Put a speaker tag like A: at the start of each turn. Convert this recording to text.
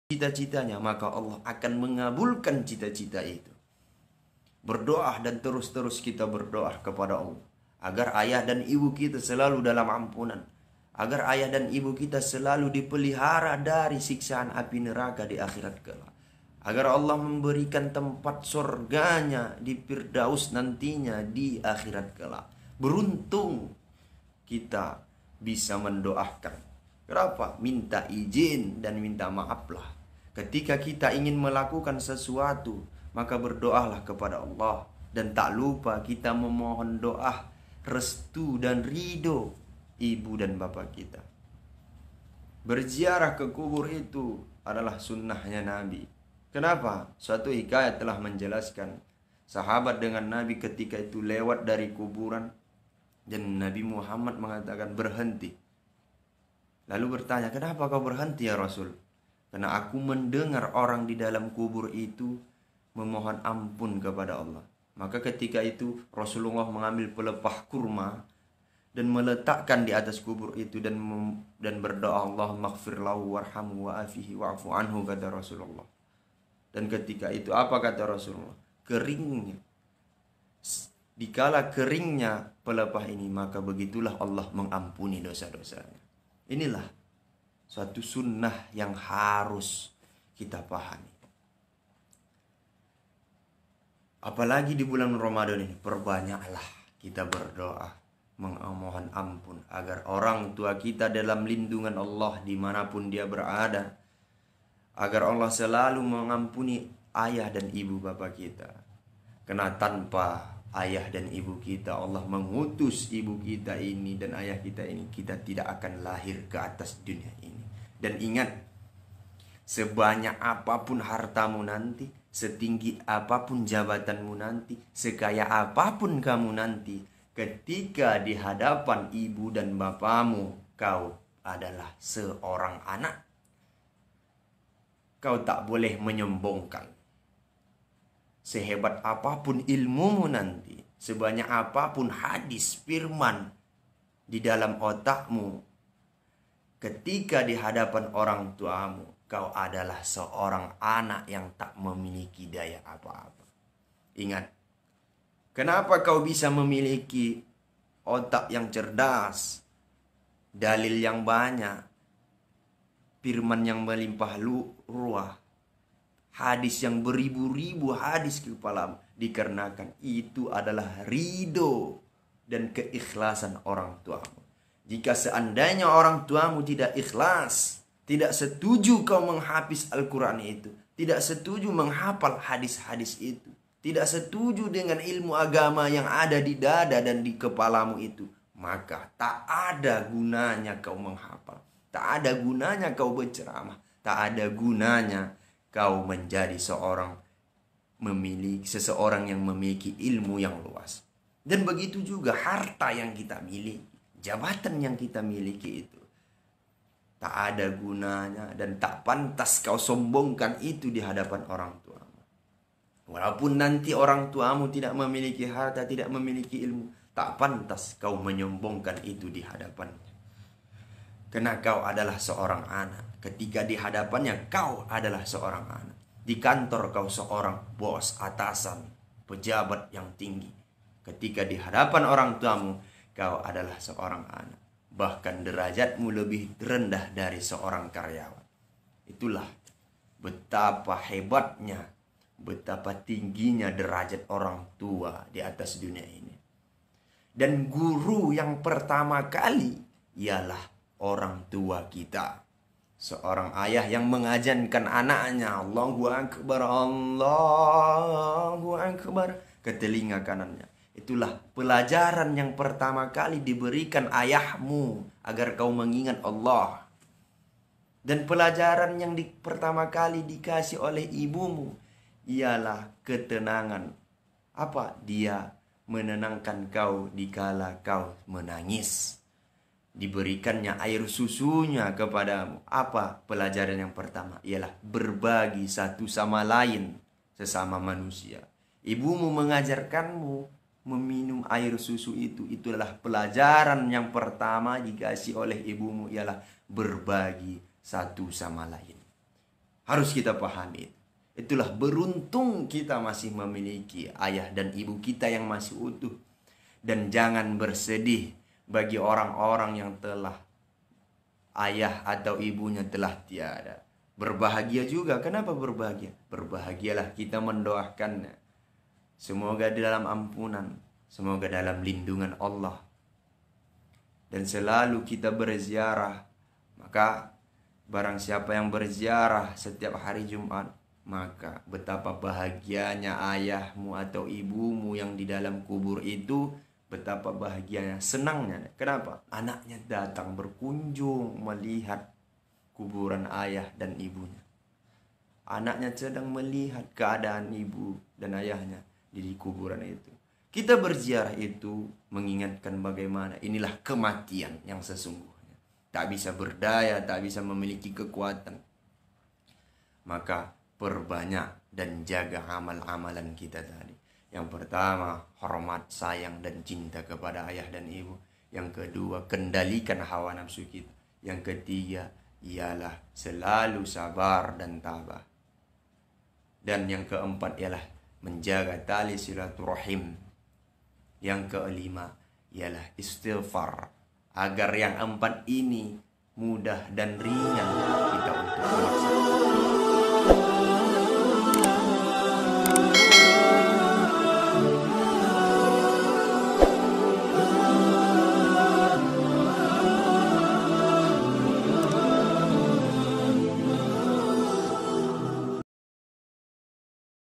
A: cita-citanya, maka Allah akan mengabulkan cita-cita itu. Berdoa dan terus-terus kita berdoa kepada Allah agar ayah dan ibu kita selalu dalam ampunan, agar ayah dan ibu kita selalu dipelihara dari siksaan api neraka di akhirat kelak, agar Allah memberikan tempat surganya di Firdaus nantinya di akhirat kelak. Beruntung kita bisa mendoakan. Kenapa? Minta izin dan minta maaflah. Ketika kita ingin melakukan sesuatu, maka berdoalah kepada Allah. Dan tak lupa kita memohon doa restu dan ridho ibu dan bapak kita. Berziarah ke kubur itu adalah sunnahnya Nabi. Kenapa? Suatu hikayat telah menjelaskan sahabat dengan Nabi ketika itu lewat dari kuburan, dan Nabi Muhammad mengatakan berhenti. Lalu bertanya, kenapa kau berhenti ya Rasul? Karena aku mendengar orang di dalam kubur itu memohon ampun kepada Allah. Maka ketika itu Rasulullah mengambil pelepah kurma dan meletakkan di atas kubur itu dan berdoa, Allahumma ighfir lahu warhamhu wa'afihi wa'fu anhu, kata Rasulullah. Dan ketika itu apa kata Rasulullah? Keringnya. Dikala keringnya pelepah ini, maka begitulah Allah mengampuni dosa-dosanya. Inilah suatu sunnah yang harus kita pahami. Apalagi di bulan Ramadan ini, perbanyaklah kita berdoa, memohon ampun agar orang tua kita dalam lindungan Allah dimanapun dia berada, agar Allah selalu mengampuni ayah dan ibu bapak kita. Karena tanpa ayah dan ibu kita, Allah mengutus ibu kita ini dan ayah kita ini, kita tidak akan lahir ke atas dunia ini. Dan ingat, sebanyak apapun hartamu nanti, setinggi apapun jabatanmu nanti, sekaya apapun kamu nanti, ketika di hadapan ibu dan bapamu, kau adalah seorang anak. Kau tak boleh menyombongkan. Sehebat apapun ilmumu nanti, sebanyak apapun hadis firman di dalam otakmu, ketika di hadapan orang tuamu, kau adalah seorang anak yang tak memiliki daya apa-apa. Ingat, kenapa kau bisa memiliki otak yang cerdas, dalil yang banyak, firman yang melimpah ruah, hadis yang beribu-ribu hadis ke kepalamu? Dikarenakan itu adalah ridho dan keikhlasan orang tuamu. Jika seandainya orang tuamu tidak ikhlas, tidak setuju kau menghafis Al-Quran itu, tidak setuju menghafal hadis-hadis itu, tidak setuju dengan ilmu agama yang ada di dada dan di kepalamu itu, maka tak ada gunanya kau menghafal, tak ada gunanya kau berceramah, tak ada gunanya kau menjadi seseorang yang memiliki ilmu yang luas. Dan begitu juga harta yang kita miliki, jabatan yang kita miliki itu, tak ada gunanya dan tak pantas kau sombongkan itu di hadapan orang tuamu. Walaupun nanti orang tuamu tidak memiliki harta, tidak memiliki ilmu, tak pantas kau menyombongkan itu di hadapannya. Karena kau adalah seorang anak. Ketika di hadapannya kau adalah seorang anak. Di kantor kau seorang bos, atasan, pejabat yang tinggi. Ketika di hadapan orang tuamu, kau adalah seorang anak. Bahkan derajatmu lebih rendah dari seorang karyawan. Itulah betapa hebatnya, betapa tingginya derajat orang tua di atas dunia ini. Dan guru yang pertama kali ialah orang tua kita. Seorang ayah yang mengajarkan anaknya Allahu Akbar, Allahu Akbar ke telinga kanannya. Itulah pelajaran yang pertama kali diberikan ayahmu agar kau mengingat Allah. Dan pelajaran yang pertama kali dikasih oleh ibumu ialah ketenangan. Apa? Dia menenangkan kau dikala kau menangis. Diberikannya air susunya kepadamu. Apa pelajaran yang pertama? Ialah berbagi satu sama lain sesama manusia. Ibumu mengajarkanmu meminum air susu itu. Itulah pelajaran yang pertama dikasih oleh ibumu, ialah berbagi satu sama lain. Harus kita pahami. Itulah beruntung kita masih memiliki ayah dan ibu kita yang masih utuh. Dan jangan bersedih bagi orang-orang yang telah ayah atau ibunya telah tiada. Berbahagia juga. Kenapa berbahagia? Berbahagialah kita mendoakannya. Semoga di dalam ampunan, semoga dalam lindungan Allah. Dan selalu kita berziarah. Maka barang siapa yang berziarah setiap hari Jumat, maka betapa bahagianya ayahmu atau ibumu yang di dalam kubur itu. Betapa bahagianya, senangnya. Kenapa? Anaknya datang berkunjung melihat kuburan ayah dan ibunya. Anaknya sedang melihat keadaan ibu dan ayahnya di kuburan itu. Kita berziarah itu mengingatkan bagaimana inilah kematian yang sesungguhnya. Tak bisa berdaya, tak bisa memiliki kekuatan. Maka perbanyak dan jaga amal-amalan kita tadi. Yang pertama, hormat, sayang, dan cinta kepada ayah dan ibu. Yang kedua, kendalikan hawa nafsu kita. Yang ketiga, ialah selalu sabar dan tabah. Dan yang keempat ialah menjaga tali silaturahim. Yang kelima ialah istighfar. Agar yang empat ini mudah dan ringan kita untuk melaksanakan.